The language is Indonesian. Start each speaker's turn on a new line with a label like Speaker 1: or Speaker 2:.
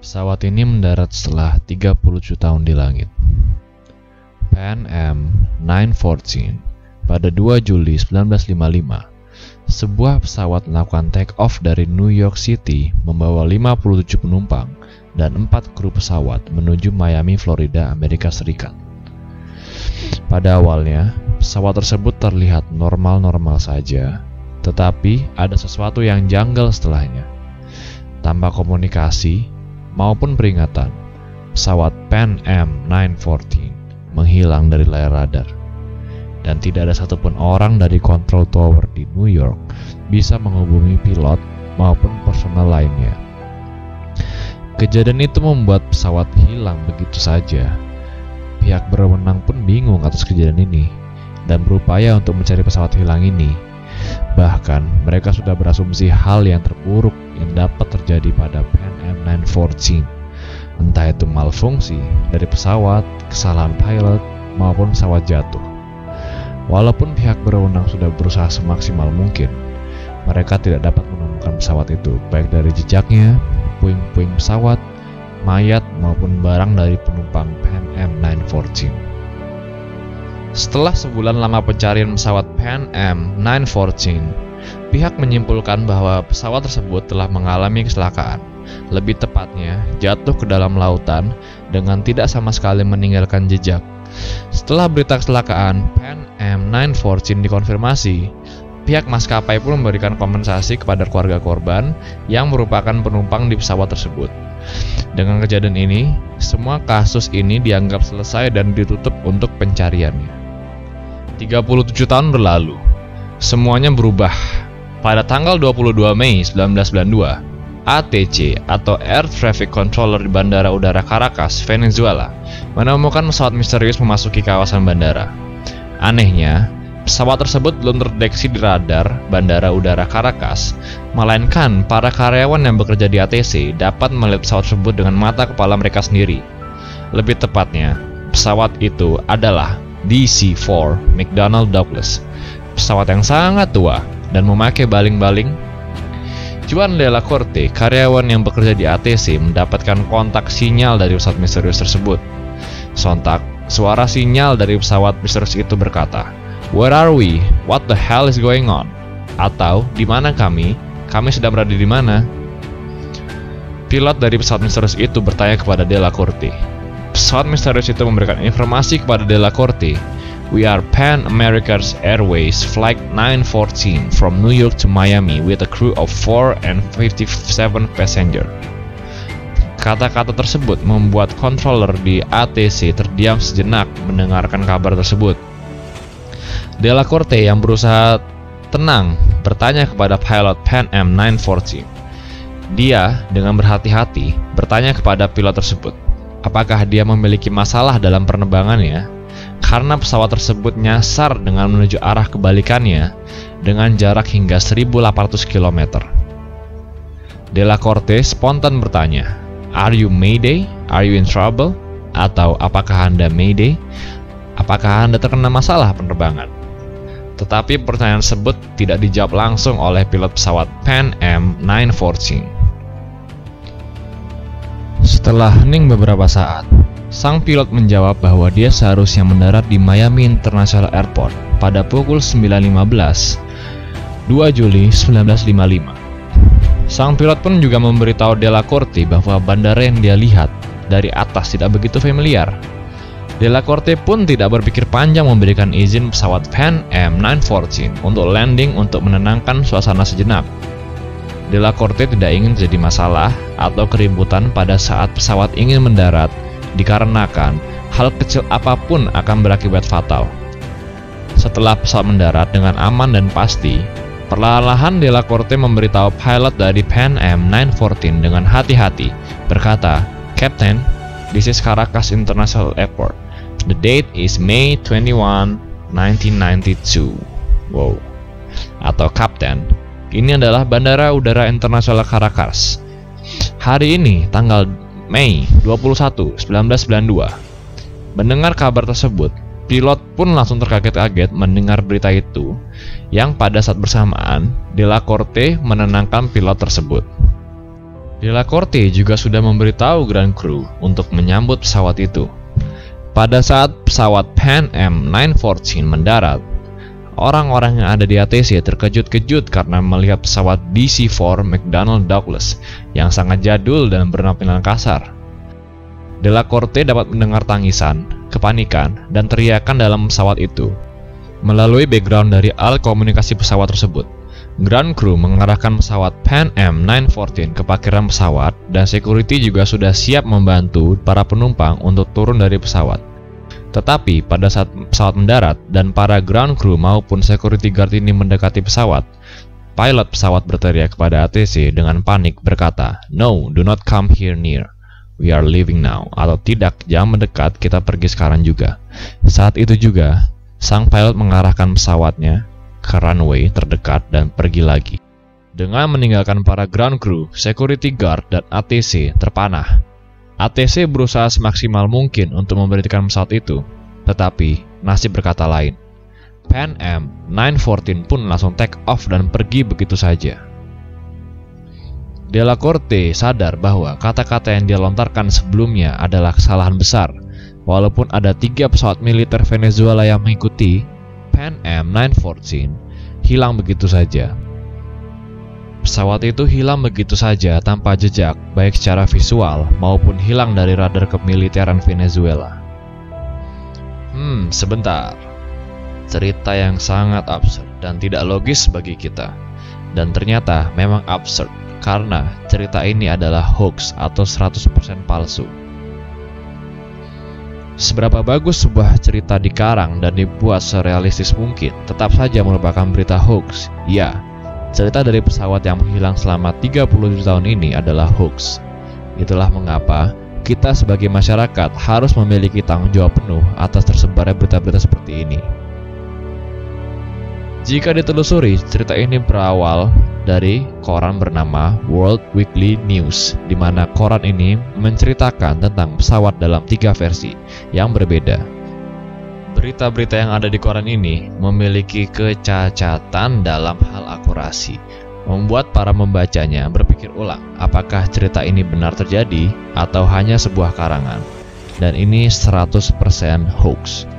Speaker 1: Pesawat ini mendarat setelah 37 tahun di langit. Pan Am 914 pada 2 Juli 1955, sebuah pesawat melakukan take off dari New York City membawa 57 penumpang dan 4 kru pesawat menuju Miami, Florida, Amerika Serikat. Pada awalnya, pesawat tersebut terlihat normal-normal saja, tetapi ada sesuatu yang janggal setelahnya. Tanpa komunikasi maupun peringatan, pesawat Pan Am 914 menghilang dari layar radar, dan tidak ada satupun orang dari control tower di New York bisa menghubungi pilot maupun personel lainnya. Kejadian itu membuat pesawat hilang begitu saja. Pihak berwenang pun bingung atas kejadian ini dan berupaya untuk mencari pesawat hilang ini. Bahkan mereka sudah berasumsi hal yang terburuk yang dapat terjadi pada Pan Am 914, entah itu malfungsi dari pesawat, kesalahan pilot, maupun pesawat jatuh. Walaupun pihak berwenang sudah berusaha semaksimal mungkin, mereka tidak dapat menemukan pesawat itu, baik dari jejaknya, puing-puing pesawat, mayat, maupun barang dari penumpang Pan Am 914. Setelah sebulan lama pencarian pesawat Pan Am 914, pihak menyimpulkan bahwa pesawat tersebut telah mengalami kecelakaan. Lebih tepatnya, jatuh ke dalam lautan dengan tidak sama sekali meninggalkan jejak. Setelah berita kecelakaan Pan Am 914 dikonfirmasi, pihak maskapai pun memberikan kompensasi kepada keluarga korban yang merupakan penumpang di pesawat tersebut. Dengan kejadian ini, semua kasus ini dianggap selesai dan ditutup untuk pencariannya. 37 tahun berlalu, semuanya berubah. Pada tanggal 22 Mei 1992, ATC atau Air Traffic Controller di Bandara Udara Caracas, Venezuela, menemukan pesawat misterius memasuki kawasan bandara. Anehnya, pesawat tersebut belum terdeteksi di radar Bandara Udara Caracas, melainkan para karyawan yang bekerja di ATC dapat melihat pesawat tersebut dengan mata kepala mereka sendiri. Lebih tepatnya, pesawat itu adalah DC-4 McDonnell Douglas, pesawat yang sangat tua dan memakai baling-baling. Juan de la Corte, karyawan yang bekerja di ATC, mendapatkan kontak sinyal dari pesawat misterius tersebut. Sontak, suara sinyal dari pesawat misterius itu berkata, "Where are we? What the hell is going on?" Atau, "Di mana kami? Kami sedang berada di mana?" Pilot dari pesawat misterius itu bertanya kepada de la Corte. Pesawat misterius itu memberikan informasi kepada de la Corte, "We are Pan American Airways Flight 914 from New York to Miami with a crew of 4 and 57 passenger." Kata-kata tersebut membuat controller di ATC terdiam sejenak mendengarkan kabar tersebut. De la Corte yang berusaha tenang bertanya kepada pilot Pan Am 914. Dia dengan berhati-hati bertanya kepada pilot tersebut, apakah dia memiliki masalah dalam penerbangannya, karena pesawat tersebut nyasar dengan menuju arah kebalikannya dengan jarak hingga 1800 km. De la Corte spontan bertanya, "Are you Mayday? Are you in trouble?" Atau, "Apakah Anda Mayday? Apakah Anda terkena masalah penerbangan?" Tetapi pertanyaan tersebut tidak dijawab langsung oleh pilot pesawat Pan Am 914. Setelah hening beberapa saat, sang pilot menjawab bahwa dia seharusnya mendarat di Miami International Airport pada pukul 9.15, 2 Juli 1955. Sang pilot pun juga memberitahu de la Corte bahwa bandara yang dia lihat dari atas tidak begitu familiar. De la Corte pun tidak berpikir panjang memberikan izin pesawat Pan Am 914 untuk landing untuk menenangkan suasana sejenak. De la Corte tidak ingin terjadi masalah atau keributan pada saat pesawat ingin mendarat, dikarenakan hal kecil apapun akan berakibat fatal. Setelah pesawat mendarat dengan aman dan pasti, perlahan-lahan de la Corte memberitahu pilot dari Pan Am 914 dengan hati-hati, berkata, "Captain, this is Caracas International Airport. The date is May 21, 1992. Wow. Atau, "Kapten, ini adalah Bandara Udara Internasional Caracas. Hari ini, tanggal Mei 21, 1992. Mendengar kabar tersebut, pilot pun langsung terkaget-kaget mendengar berita itu, yang pada saat bersamaan, de la Corte menenangkan pilot tersebut. Delacorte juga sudah memberitahu ground crew untuk menyambut pesawat itu. Pada saat pesawat Pan Am 914 mendarat, orang-orang yang ada di ATC terkejut-kejut karena melihat pesawat DC-4 McDonnell Douglas yang sangat jadul dan berpenampilan kasar. Delacorte dapat mendengar tangisan, kepanikan, dan teriakan dalam pesawat itu. Melalui background dari alat komunikasi pesawat tersebut, ground crew mengarahkan pesawat Pan Am 914 ke parkiran pesawat, dan security juga sudah siap membantu para penumpang untuk turun dari pesawat. Tetapi pada saat pesawat mendarat dan para ground crew maupun security guard ini mendekati pesawat, pilot pesawat berteriak kepada ATC dengan panik berkata, "No, do not come here near. We are leaving now." Atau tidak, jangan mendekat, kita pergi sekarang juga. Saat itu juga, sang pilot mengarahkan pesawatnya ke runway terdekat dan pergi lagi. Dengan meninggalkan para ground crew, security guard, dan ATC terpanah. ATC berusaha semaksimal mungkin untuk memberhentikan pesawat itu, tetapi nasib berkata lain. Pan Am 914 pun langsung take off dan pergi begitu saja. Delacorte sadar bahwa kata-kata yang dia lontarkan sebelumnya adalah kesalahan besar. Walaupun ada 3 pesawat militer Venezuela yang mengikuti, Pan Am 914 hilang begitu saja. Pesawat itu hilang begitu saja tanpa jejak, baik secara visual maupun hilang dari radar kemiliteran Venezuela. Sebentar. Cerita yang sangat absurd dan tidak logis bagi kita. Dan ternyata memang absurd, karena cerita ini adalah hoax atau 100% palsu. Seberapa bagus sebuah cerita dikarang dan dibuat serealistis mungkin, tetap saja merupakan berita hoax. Ya, cerita dari pesawat yang menghilang selama 37 tahun ini adalah hoax. Itulah mengapa kita sebagai masyarakat harus memiliki tanggung jawab penuh atas tersebarnya berita-berita seperti ini. Jika ditelusuri, cerita ini berawal dari koran bernama World Weekly News, di mana koran ini menceritakan tentang pesawat dalam 3 versi yang berbeda. Berita-berita yang ada di koran ini memiliki kecacatan dalam hal akurasi, membuat para membacanya berpikir ulang apakah cerita ini benar terjadi atau hanya sebuah karangan. Dan ini 100% hoax.